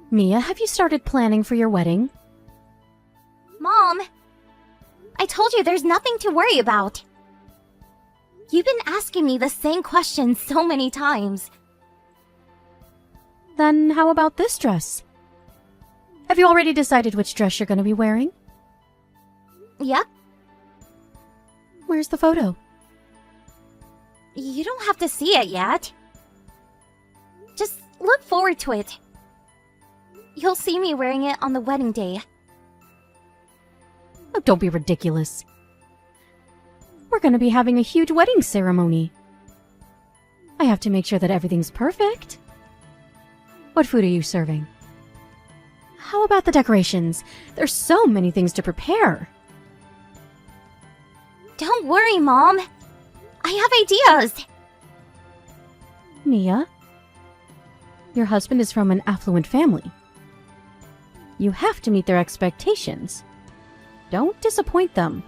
Mia, have you started planning for your wedding? Mom! I told you there's nothing to worry about. You've been asking me the same question so many times. Then how about this dress? Have you already decided which dress you're going to be wearing? Yep. Where's the photo? You don't have to see it yet. Just look forward to it. You'll see me wearing it on the wedding day. Oh, don't be ridiculous. We're going to be having a huge wedding ceremony. I have to make sure that everything's perfect. What food are you serving? How about the decorations? There's so many things to prepare. Don't worry, Mom. I have ideas. Mia, your husband is from an affluent family. You have to meet their expectations. Don't disappoint them.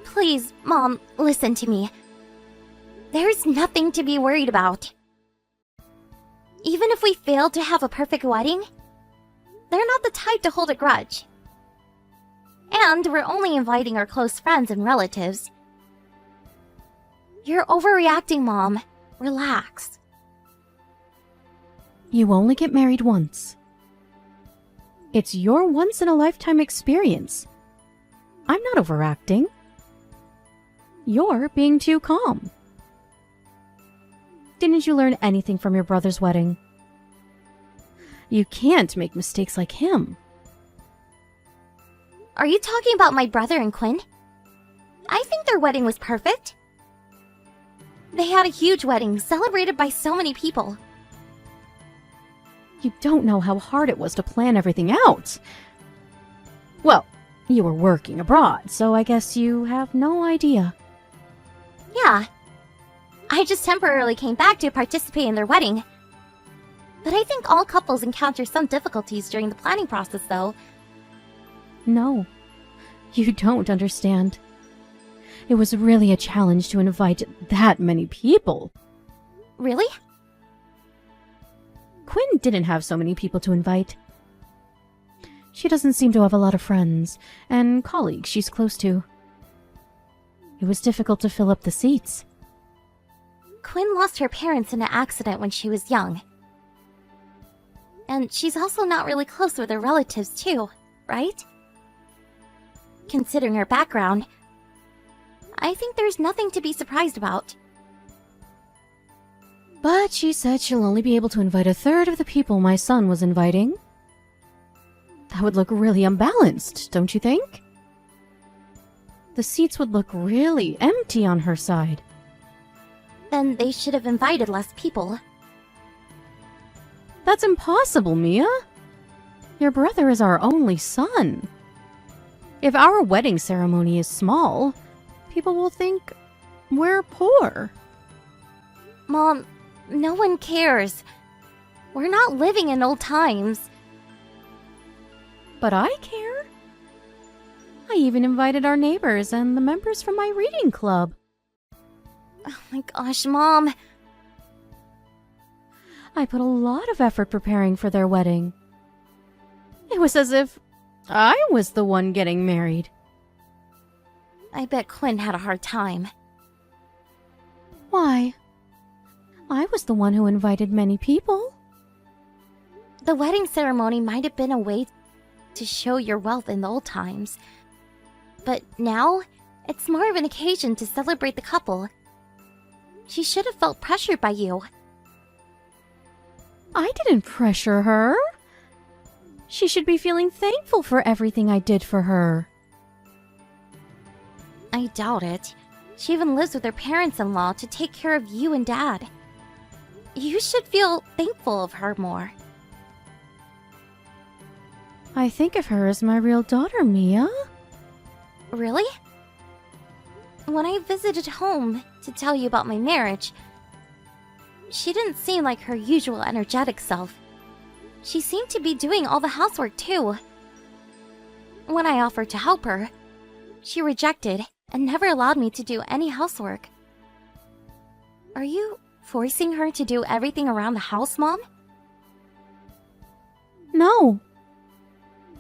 Please, Mom, listen to me. There's nothing to be worried about. Even if we fail to have a perfect wedding, they're not the type to hold a grudge. And we're only inviting our close friends and relatives. You're overreacting, Mom. Relax. You only get married once. It's your once-in-a-lifetime experience. I'm not overacting. You're being too calm. Didn't you learn anything from your brother's wedding? You can't make mistakes like him. Are you talking about my brother and Quinn? I think their wedding was perfect. They had a huge wedding, celebrated by so many people. You don't know how hard it was to plan everything out. Well, you were working abroad, so I guess you have no idea. Yeah. I just temporarily came back to participate in their wedding. But I think all couples encounter some difficulties during the planning process, though. No, you don't understand. It was really a challenge to invite that many people. Really? Quinn didn't have so many people to invite. She doesn't seem to have a lot of friends and colleagues she's close to. It was difficult to fill up the seats. Quinn lost her parents in an accident when she was young. And she's also not really close with her relatives too, right? Considering her background, I think there's nothing to be surprised about. But she said she'll only be able to invite a third of the people my son was inviting. That would look really unbalanced, don't you think? The seats would look really empty on her side. Then they should have invited less people. That's impossible, Mia. Your brother is our only son. If our wedding ceremony is small, people will think we're poor. Mom, no one cares. We're not living in old times. But I care. I even invited our neighbors and the members from my reading club. Oh my gosh, Mom. I put a lot of effort preparing for their wedding. It was as if I was the one getting married. I bet Quinn had a hard time. Why? I was the one who invited many people. The wedding ceremony might have been a way to show your wealth in the old times. But now, it's more of an occasion to celebrate the couple. She should have felt pressured by you. I didn't pressure her. She should be feeling thankful for everything I did for her. I doubt it. She even lives with her parents-in-law to take care of you and Dad. You should feel thankful of her more. I think of her as my real daughter, Mia. Really? When I visited home to tell you about my marriage, she didn't seem like her usual energetic self. She seemed to be doing all the housework too. When I offered to help her, she rejected and never allowed me to do any housework. Are you forcing her to do everything around the house, Mom? No.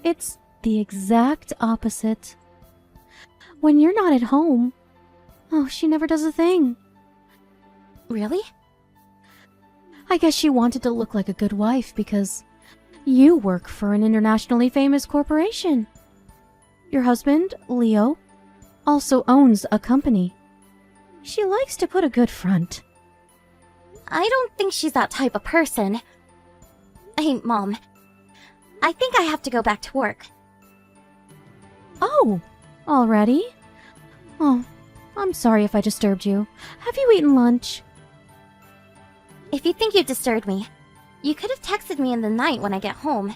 It's the exact opposite. When you're not at home, oh, she never does a thing. Really? I guess she wanted to look like a good wife because you work for an internationally famous corporation. Your husband, Leo, also owns a company. She likes to put a good front. I don't think she's that type of person. Hey, Mom. I think I have to go back to work. Oh, already? Oh, I'm sorry if I disturbed you. Have you eaten lunch? If you think you disturbed me, you could have texted me in the night when I get home.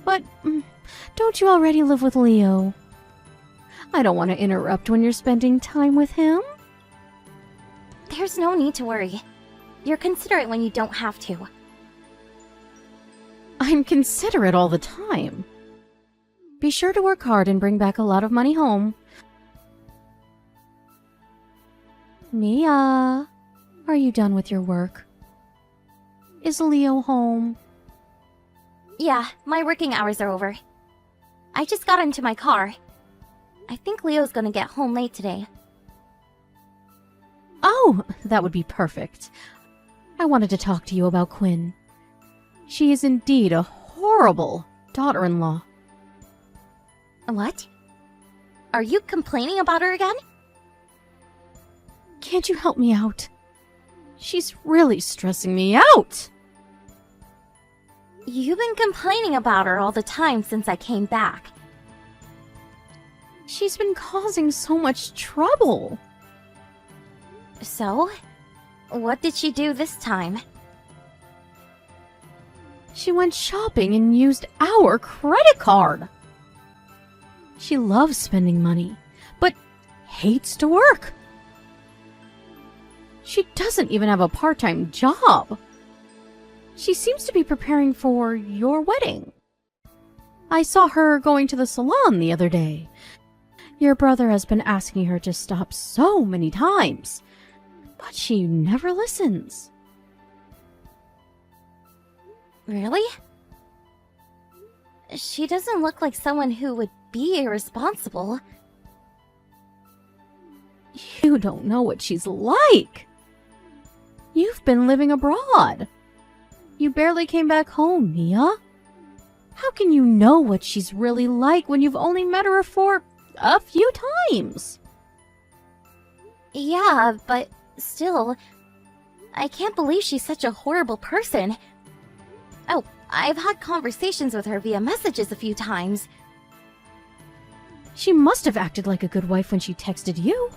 But don't you already live with Leo? I don't want to interrupt when you're spending time with him. There's no need to worry. You're considerate when you don't have to. I'm considerate all the time. Be sure to work hard and bring back a lot of money home. Mia, are you done with your work? Is Leo home? Yeah, my working hours are over. I just got into my car. I think Leo's gonna get home late today. Oh, that would be perfect. I wanted to talk to you about Quinn. She is indeed a horrible daughter-in-law. What? Are you complaining about her again? Can't you help me out? She's really stressing me out. You've been complaining about her all the time since I came back. She's been causing so much trouble. So? What did she do this time? She went shopping and used our credit card. She loves spending money, but hates to work. She doesn't even have a part-time job. She seems to be preparing for your wedding. I saw her going to the salon the other day. Your brother has been asking her to stop so many times, but she never listens. Really? She doesn't look like someone who would be irresponsible. You don't know what she's like. You've been living abroad. You barely came back home, Mia. How can you know what she's really like when you've only met her for a few times? Yeah, but still, I can't believe she's such a horrible person. Oh, I've had conversations with her via messages a few times. She must have acted like a good wife when she texted you.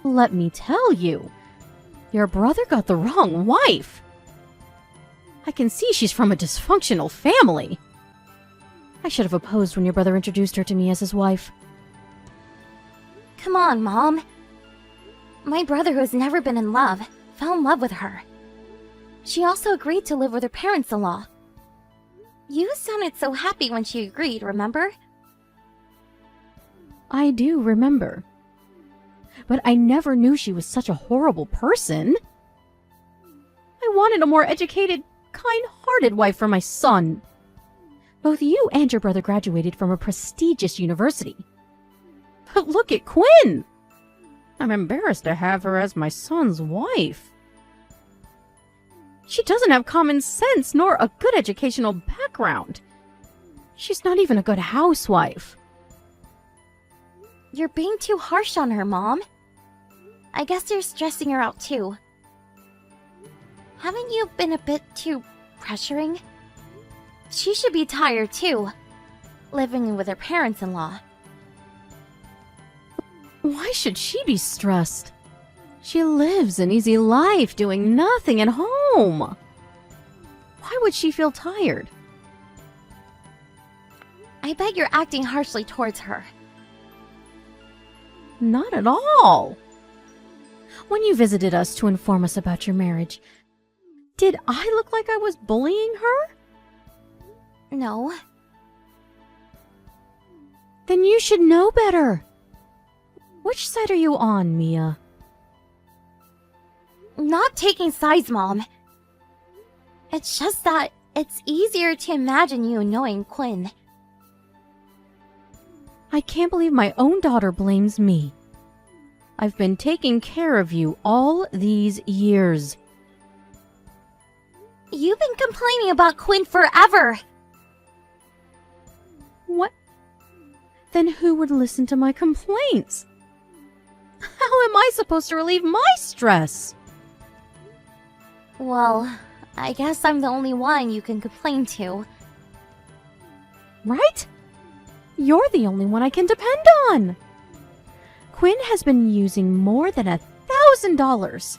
Let me tell you, your brother got the wrong wife. I can see she's from a dysfunctional family. I should have opposed when your brother introduced her to me as his wife. Come on, Mom. My brother, who has never been in love, fell in love with her. She also agreed to live with her parents-in-law. You sounded so happy when she agreed, remember? I do remember. But I never knew she was such a horrible person. I wanted a more educated, kind-hearted wife for my son. Both you and your brother graduated from a prestigious university. But look at Quinn! I'm embarrassed to have her as my son's wife. She doesn't have common sense nor a good educational background. She's not even a good housewife. You're being too harsh on her, Mom. I guess you're stressing her out too. Haven't you been a bit too pressuring? She should be tired too, living with her parents-in-law. Why should she be stressed? She lives an easy life doing nothing at home. Why would she feel tired? I bet you're acting harshly towards her. Not at all. When you visited us to inform us about your marriage, did I look like I was bullying her? No. Then you should know better. Which side are you on, Mia? Not taking sides, Mom. It's just that It's easier to imagine you annoying Quinn. I can't believe my own daughter blames me. I've been taking care of you all these years. You've been complaining about Quinn forever. What? Then who would listen to my complaints? How am I supposed to relieve my stress? Well, I guess I'm the only one you can complain to. Right? You're the only one I can depend on. Quinn has been using more than $1,000.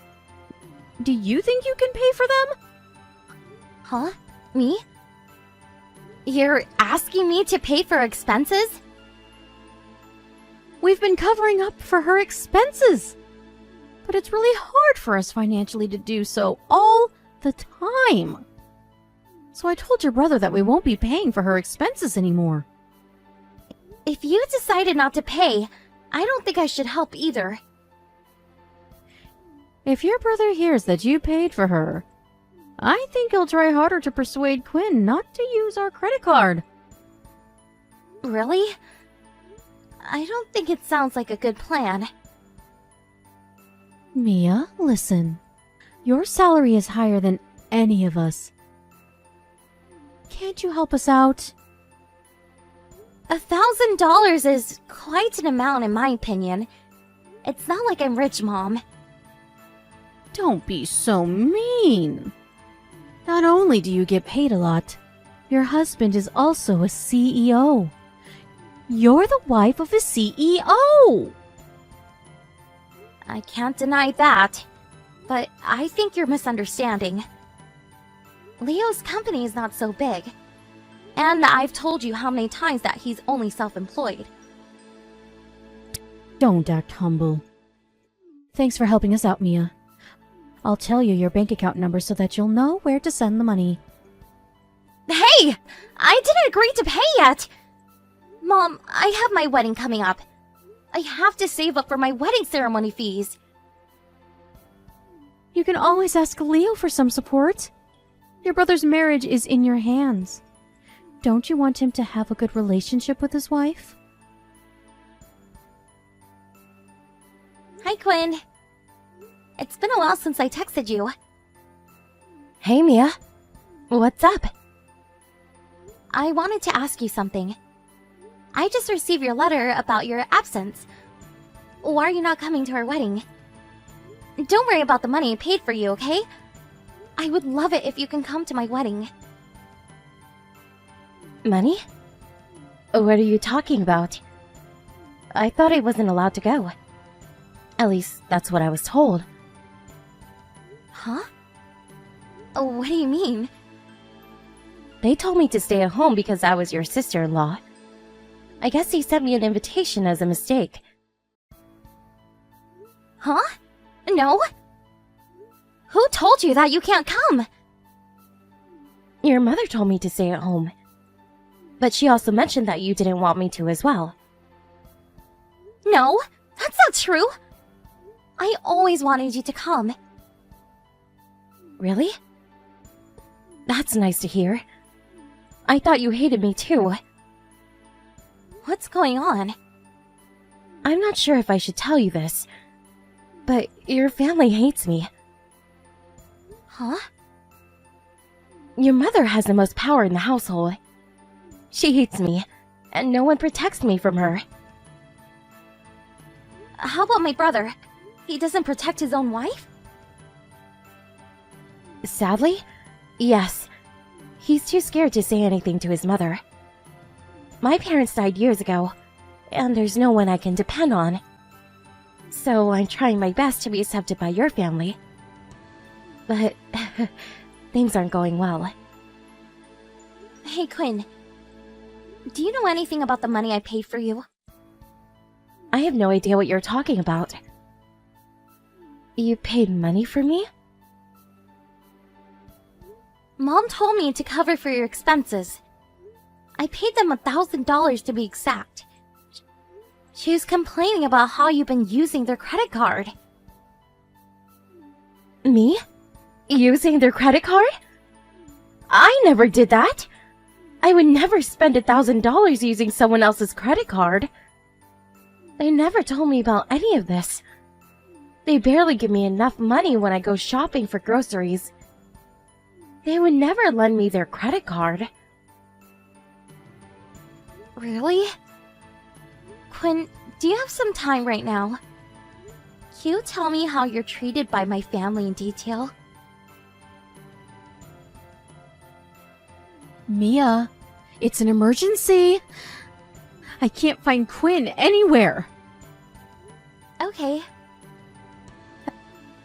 Do you think you can pay for them? Huh? Me? You're asking me to pay for expenses? We've been covering up for her expenses. But it's really hard for us financially to do so all the time. So I told your brother that we won't be paying for her expenses anymore. If you decided not to pay, I don't think I should help either. If your brother hears that you paid for her, I think he'll try harder to persuade Quinn not to use our credit card. Really? I don't think it sounds like a good plan. Mia, listen. Your salary is higher than any of us. Can't you help us out? $1,000 is quite an amount in my opinion. It's not like I'm rich, Mom. Don't be so mean. Not only do you get paid a lot, your husband is also a CEO. You're the wife of a CEO. I can't deny that, but I think you're misunderstanding. Leo's company is not so big, and I've told you how many times that he's only self-employed. Don't act humble. Thanks for helping us out, Mia. I'll tell you your bank account number so that you'll know where to send the money. Hey! I didn't agree to pay yet! Mom, I have my wedding coming up. I have to save up for my wedding ceremony fees. You can always ask Leo for some support. Your brother's marriage is in your hands. Don't you want him to have a good relationship with his wife? Hi, Quinn. It's been a while since I texted you. Hey, Mia. What's up? I wanted to ask you something. I just received your letter about your absence. Why are you not coming to our wedding? Don't worry about the money I paid for you, okay? I would love it if you can come to my wedding. Money? What are you talking about? I thought I wasn't allowed to go. At least, that's what I was told. Huh? What do you mean? They told me to stay at home because I was your sister-in-law. I guess he sent me an invitation as a mistake. Huh? No? Who told you that you can't come? Your mother told me to stay at home. But she also mentioned that you didn't want me to as well. No, that's not true. I always wanted you to come. Really? That's nice to hear. I thought you hated me too. What's going on? I'm not sure if I should tell you this, but your family hates me. Huh? Your mother has the most power in the household. She hates me, and no one protects me from her. How about my brother? He doesn't protect his own wife? Sadly, yes. He's too scared to say anything to his mother. My parents died years ago, and there's no one I can depend on. So I'm trying my best to be accepted by your family. But things aren't going well. Hey, Quinn. Do you know anything about the money I paid for you? I have no idea what you're talking about. You paid money for me? Mom told me to cover for your expenses. I paid them $1,000 to be exact. She was complaining about how you've been using their credit card. Me? Using their credit card? I never did that. I would never spend $1,000 using someone else's credit card. They never told me about any of this. They barely give me enough money when I go shopping for groceries. They would never lend me their credit card. Really? Quinn, do you have some time right now? Can you tell me how you're treated by my family in detail? Mia, it's an emergency. I can't find Quinn anywhere. Okay.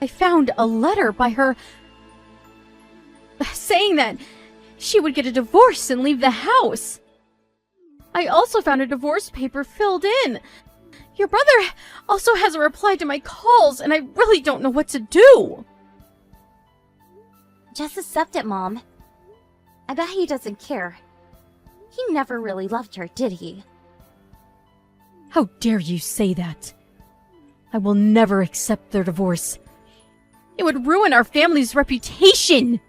I found a letter by her saying that she would get a divorce and leave the house. I also found a divorce paper filled in. Your brother also hasn't replied to my calls, and I really don't know what to do. Just accept it, Mom. I bet he doesn't care. He never really loved her, did he? How dare you say that? I will never accept their divorce. It would ruin our family's reputation.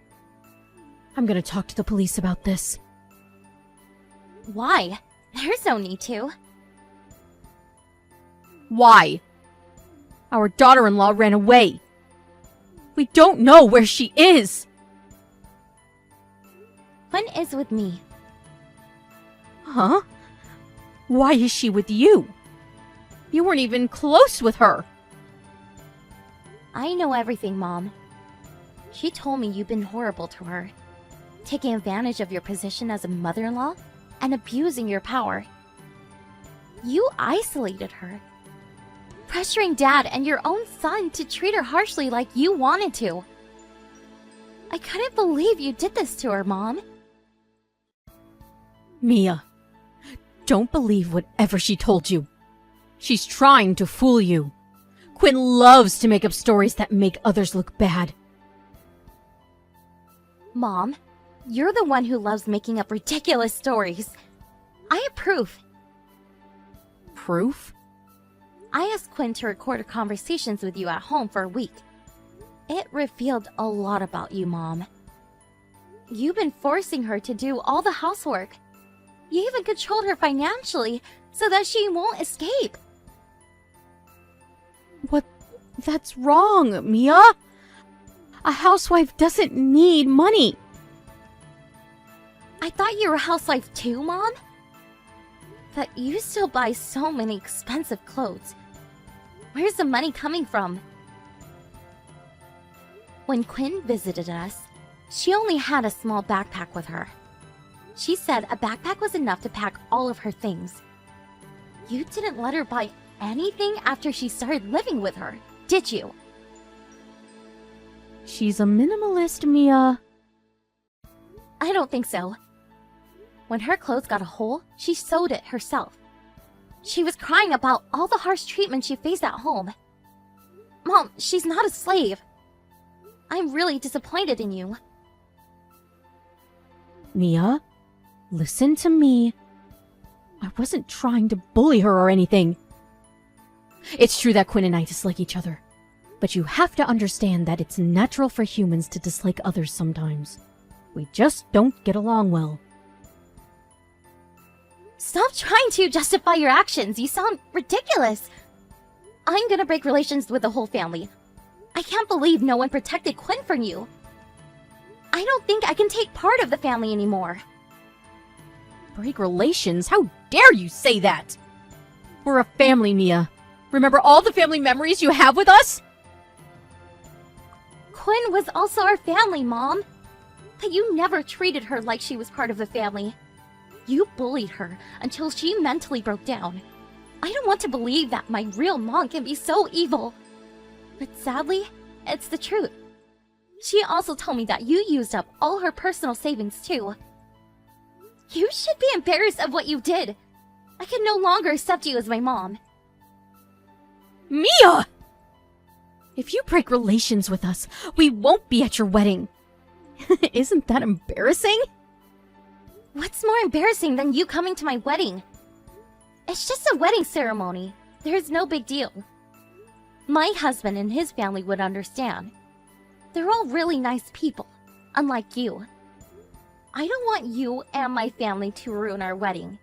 I'm gonna talk to the police about this. Why? There's no need to. Why? Our daughter-in-law ran away. We don't know where she is. Quinn is with me. Huh? Why is she with you? You weren't even close with her. I know everything, Mom. She told me you've been horrible to her, taking advantage of your position as a mother-in-law and abusing your power. You isolated her, pressuring Dad and your own son to treat her harshly like you wanted to. I couldn't believe you did this to her, Mom. Mia, don't believe whatever she told you. She's trying to fool you. Quinn loves to make up stories that make others look bad. Mom, you're the one who loves making up ridiculous stories. I have proof. Proof? I asked Quinn to record her conversations with you at home for a week. It revealed a lot about you, Mom. You've been forcing her to do all the housework. You even controlled her financially so that she won't escape. What? That's wrong, Mia. A housewife doesn't need money. I thought you were a housewife too, Mom. But you still buy so many expensive clothes. Where's the money coming from? When Quinn visited us, she only had a small backpack with her. She said a backpack was enough to pack all of her things. You didn't let her buy anything after she started living with her, did you? She's a minimalist, Mia. I don't think so. When her clothes got a hole, she sewed it herself. She was crying about all the harsh treatment she faced at home. Mom, she's not a slave. I'm really disappointed in you. Mia, listen to me. I wasn't trying to bully her or anything. It's true that Quinn and I dislike each other, but you have to understand that it's natural for humans to dislike others sometimes. We just don't get along well. Stop trying to justify your actions. You sound ridiculous. I'm gonna break relations with the whole family. I can't believe no one protected Quinn from you. I don't think I can take part of the family anymore. Break relations? How dare you say that? We're a family, Mia. Remember all the family memories you have with us? Quinn was also our family, Mom. But you never treated her like she was part of the family. You bullied her until she mentally broke down. I don't want to believe that my real mom can be so evil. But sadly, it's the truth. She also told me that you used up all her personal savings too. You should be embarrassed of what you did. I can no longer accept you as my mom. Mia! If you break relations with us, we won't be at your wedding. Isn't that embarrassing? What's more embarrassing than you coming to my wedding? It's just a wedding ceremony. There's no big deal. My husband and his family would understand. They're all really nice people, unlike you. I don't want you and my family to ruin our wedding.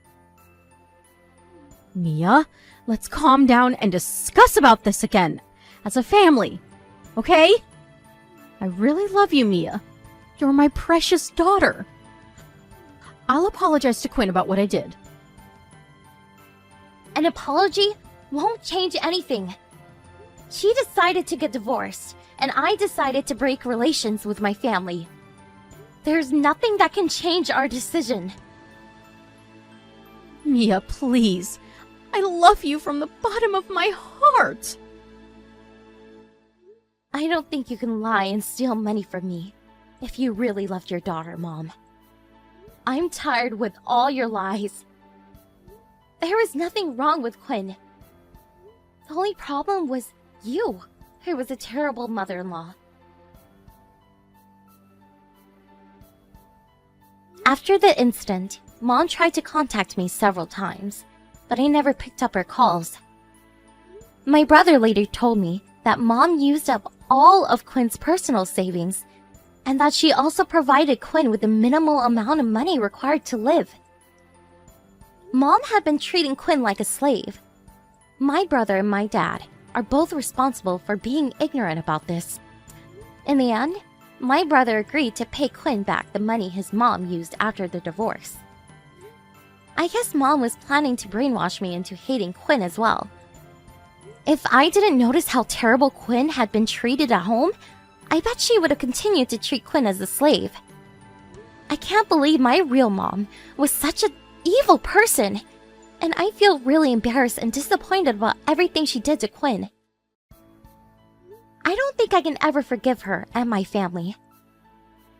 Mia, let's calm down and discuss about this again. As a family, okay? I really love you, Mia. You're my precious daughter. I'll apologize to Quinn about what I did. An apology won't change anything. She decided to get divorced, and I decided to break relations with my family. There's nothing that can change our decision. Mia, please. I love you from the bottom of my heart. I don't think you can lie and steal money from me if you really loved your daughter, Mom. I'm tired with all your lies. There was nothing wrong with Quinn. The only problem was you, who was a terrible mother-in-law. After the incident, Mom tried to contact me several times, but I never picked up her calls. My brother later told me that Mom used up all of Quinn's personal savings, and that she also provided Quinn with the minimal amount of money required to live. Mom had been treating Quinn like a slave. My brother and my dad are both responsible for being ignorant about this. In the end, my brother agreed to pay Quinn back the money his mom used after the divorce. I guess Mom was planning to brainwash me into hating Quinn as well. If I didn't notice how terrible Quinn had been treated at home, I bet she would have continued to treat Quinn as a slave. I can't believe my real mom was such an evil person, and I feel really embarrassed and disappointed about everything she did to Quinn. I don't think I can ever forgive her and my family.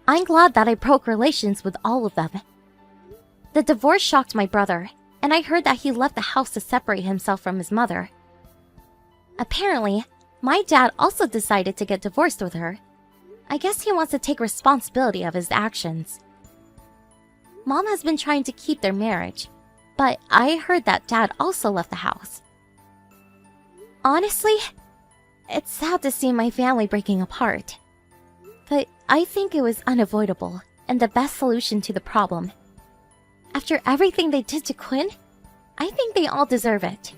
I'm glad that I broke relations with all of them. The divorce shocked my brother, and I heard that he left the house to separate himself from his mother. Apparently, my dad also decided to get divorced with her. I guess he wants to take responsibility of his actions. Mom has been trying to keep their marriage, but I heard that Dad also left the house. Honestly, it's sad to see my family breaking apart. But I think it was unavoidable and the best solution to the problem. After everything they did to Quinn, I think they all deserve it.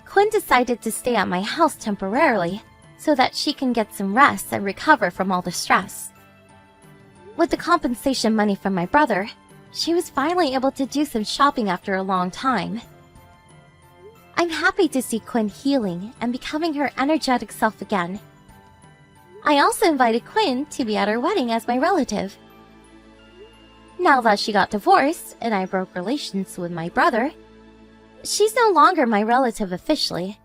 Quinn decided to stay at my house temporarily so that she can get some rest and recover from all the stress. With the compensation money from my brother, she was finally able to do some shopping after a long time. I'm happy to see Quinn healing and becoming her energetic self again. I also invited Quinn to be at her wedding as my relative. Now that she got divorced and I broke relations with my brother, she's no longer my relative officially,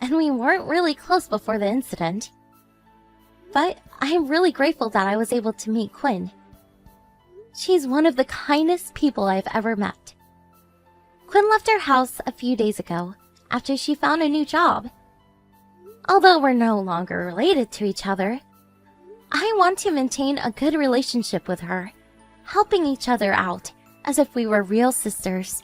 and we weren't really close before the incident. But I'm really grateful that I was able to meet Quinn. She's one of the kindest people I've ever met. Quinn left our house a few days ago after she found a new job. Although we're no longer related to each other, I want to maintain a good relationship with her, helping each other out as if we were real sisters.